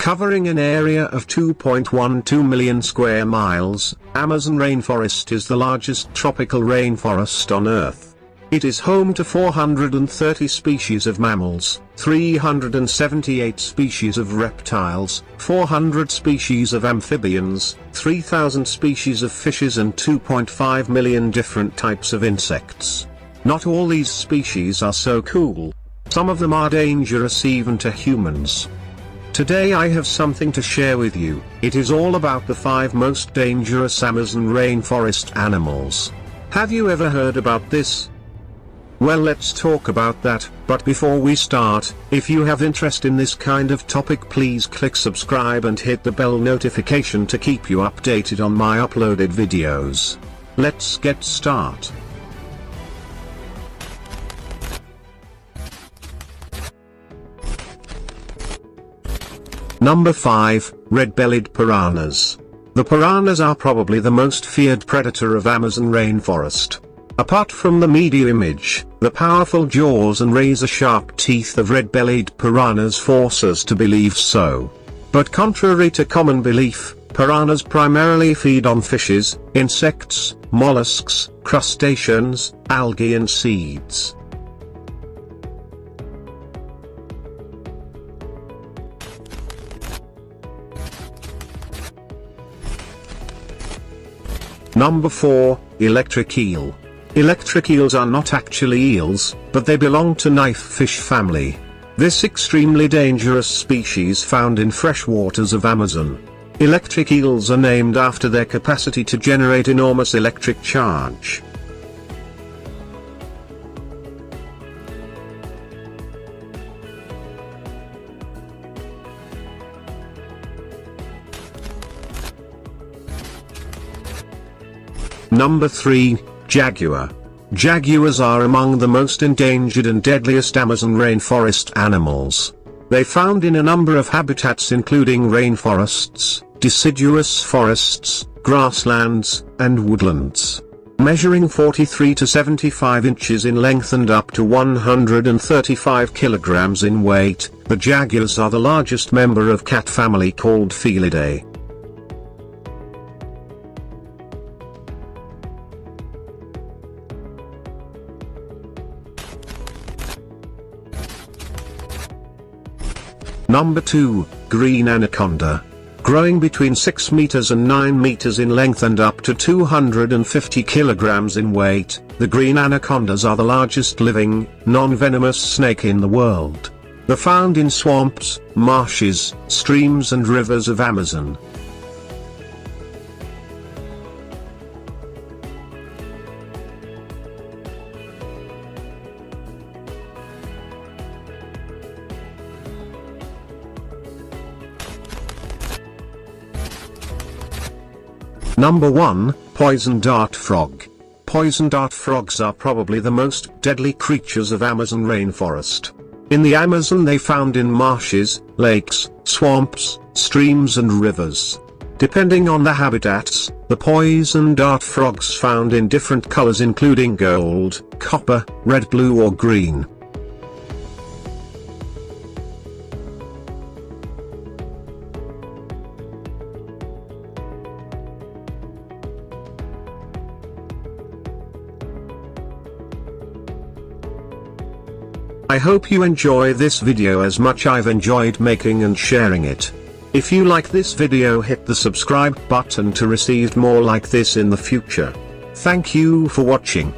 Covering an area of 2.12 million square miles, Amazon rainforest is the largest tropical rainforest on Earth. It is home to 430 species of mammals, 378 species of reptiles, 400 species of amphibians, 3,000 species of fishes and 2.5 million different types of insects. Not all these species are so cool. Some of them are dangerous even to humans. Today I have something to share with you. It is all about the 5 most dangerous Amazon rainforest animals. Have you ever heard about this? Well, let's talk about that, but before we start, if you have interest in this kind of topic, please click subscribe and hit the bell notification to keep you updated on my uploaded videos. Let's get started. Number 5, Red-bellied piranhas. The piranhas are probably the most feared predator of Amazon rainforest. Apart from the media image, the powerful jaws and razor-sharp teeth of red-bellied piranhas force us to believe so. But contrary to common belief, piranhas primarily feed on fishes, insects, mollusks, crustaceans, algae and seeds. Number 4, Electric eel. Electric eels are not actually eels, but they belong to knifefish family. This extremely dangerous species found in fresh waters of Amazon. Electric eels are named after their capacity to generate enormous electric charge. Number 3, Jaguar. Jaguars are among the most endangered and deadliest Amazon rainforest animals. They found in a number of habitats including rainforests, deciduous forests, grasslands, and woodlands. Measuring 43 to 75 inches in length and up to 135 kilograms in weight, the jaguars are the largest member of cat family called Felidae. Number 2, Green anaconda. Growing between 6 meters and 9 meters in length and up to 250 kilograms in weight, the green anacondas are the largest living, non-venomous snake in the world. They're found in swamps, marshes, streams and rivers of Amazon. Number 1, Poison dart frog. Poison dart frogs are probably the most deadly creatures of Amazon rainforest. In the Amazon they found in marshes, lakes, swamps, streams and rivers. Depending on the habitats, the poison dart frogs found in different colors including gold, copper, red, blue or green. I hope you enjoy this video as much I've enjoyed making and sharing it. If you like this video, hit the subscribe button to receive more like this in the future. Thank you for watching.